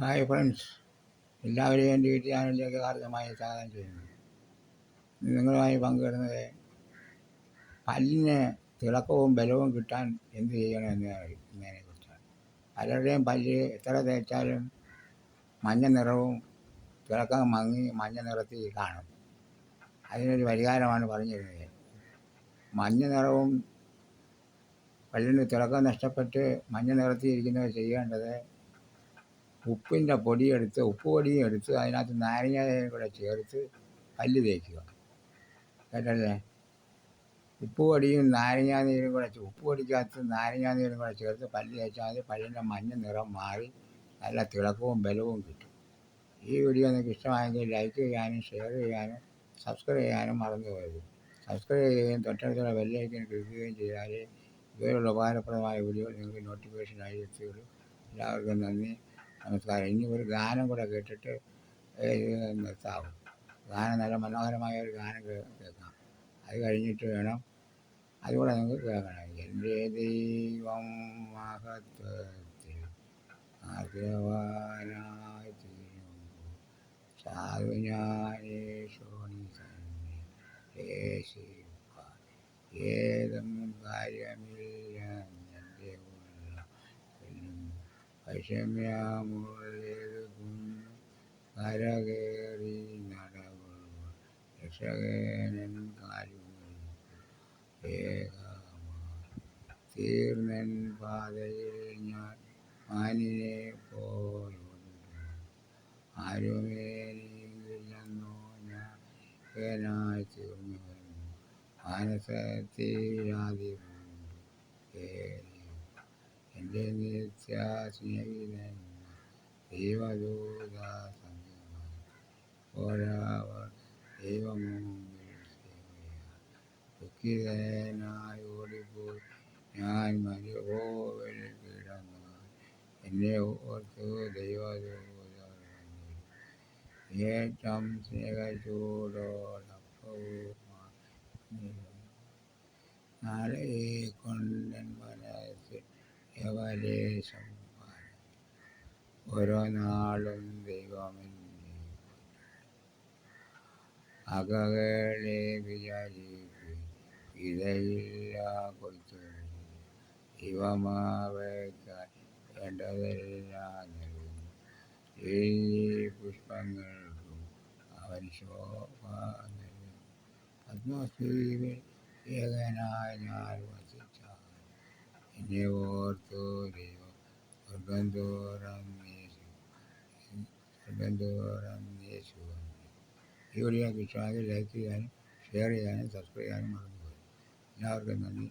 Hi friends, എല്ലാവരെയും എൻ്റെ YouTube ചാനലിലേക്ക് ഹാർദമായി സ്വാഗതം ചെയ്യുന്നു. ഇന്ന് നിങ്ങളുമായി പങ്കുവരുന്നത് പല്ലിന് തിളക്കവും ബലവും കിട്ടാൻ എന്ത് ചെയ്യണം എന്നതിനെക്കുറിച്ചാണ്. പലരുടെയും പല്ല് എത്ര തേച്ചാലും മഞ്ഞ നിറവും തിളക്കം മങ്ങി മഞ്ഞ നിറത്തിൽ കാണും. അതിനൊരു പരിഹാരമാണ് പറഞ്ഞിരുന്നത്. മഞ്ഞ നിറവും പല്ലിന് തിളക്കം നഷ്ടപ്പെട്ട് മഞ്ഞ നിറത്തിൽ ഇരിക്കുന്നവർ ചെയ്യേണ്ടത് ഉപ്പ് പൊടിയും എടുത്ത് അതിനകത്ത് നാരങ്ങയും കൂടെ ചേർത്ത് പല്ല് തേക്കുക. കേട്ടല്ലേ? ഉപ്പ് പൊടിക്കകത്ത് നാരങ്ങാനീരും കൂടെ ചേർത്ത് പല്ല് തേച്ചാൽ പല്ലിൻ്റെ മഞ്ഞ നിറം മാറി നല്ല തിളക്കവും ബലവും കിട്ടും. ഈ വീഡിയോ നിങ്ങൾക്ക് ഇഷ്ടമായെങ്കിൽ ലൈക്ക് ചെയ്യാനും ഷെയർ ചെയ്യാനും സബ്സ്ക്രൈബ് ചെയ്യാനും മറന്നു പോകരുത്. സബ്സ്ക്രൈബ് ചെയ്യുകയും തൊട്ടടുത്തുള്ള ബെല്ലൈക്കൻ ക്ലിക്കുകയും ചെയ്താലേ ഇതുപോലുള്ള ഉപകാരപ്രദമായ വീഡിയോ നിങ്ങൾക്ക് നോട്ടിഫിക്കേഷനായി എത്തുകയുള്ളൂ. എല്ലാവർക്കും നന്ദി, നമസ്കാരം. ഇനി ഒരു ഗാനം കൂടെ കേട്ടിട്ട് നിർത്താവും. ഗാനം നല്ല മനോഹരമായ ഒരു ഗാനം കേൾക്കാം. അത് കഴിഞ്ഞിട്ട് വേണം അതുകൂടെ നിങ്ങൾക്ക് കേൾക്കണം. എൻ്റെ ദൈവം മഹത്വത്തിൽ ആഗ്രഹവാനായി തീരുമ്പോൾ സാധു ഞാനേശോണി തന്നെ യേശുപ്പാൻ ഏതും കാര്യമില്ല എൻ്റെ ഉള്ള വൈഷമ്യമുള്ളെഴുതുന്നു കരകേറി നടകൊള്ളുവാൻ രക്ഷകനൻ കാലുകൾ ഏകമായി തീർന്നൻ പാതയിൽ ഞാൻ മാനിനെ പോലുണ്ട് ആരുമേ നീങ്ങില്ലെന്നോ ഞാൻ ഏനായി തീർന്നു വന്നു മാനസത്തിലാതിരുണ്ട് എൻ്റെ നിത്യ സ്നേഹിതൻ ദൈവദൂത സംഘമായി ഒരാവർ ദൈവമുമ്പിൽ സേവയായി ദുഃഖിതനായി ഓടിപ്പോയി ഞാൻ മരുഭൂമിയിൽ കിടന്നു എന്നെ ഓർത്തു ദൈവദൂതർ ഏറ്റം സ്നേഹച്ചൂടോടൊപ്പവുമായി നാളെ കൊണ്ടൻ മനസ്സിൽ യവലേശം ഓരോ നാളും ദൈവമെന്നെ അകകളെ വിചാരിപ്പിൻ ഇതയില്ല കൊയ്ത്തു ദൈവമാവയ്ക്കാൻ വേണ്ടതെല്ലാം നൽകുന്നു പുഷ്പങ്ങൾക്കും അവൻ ശോഭ നൽകുന്നു പത്മശ്രീവിൽ ഏകനായി ഞാൻ വസിച്ചാൽ എന്നെ ഓർത്തു ദൈവം സ്വർഗം തുറന്നേശു. ഈ വീഡിയോ ഇഷ്ടമായെങ്കിൽ ലൈക്ക് ചെയ്യാനും ഷെയർ ചെയ്യാനും സബ്സ്ക്രൈബ് ചെയ്യാനും മറന്നുപോയി. എല്ലാവർക്കും നന്ദി.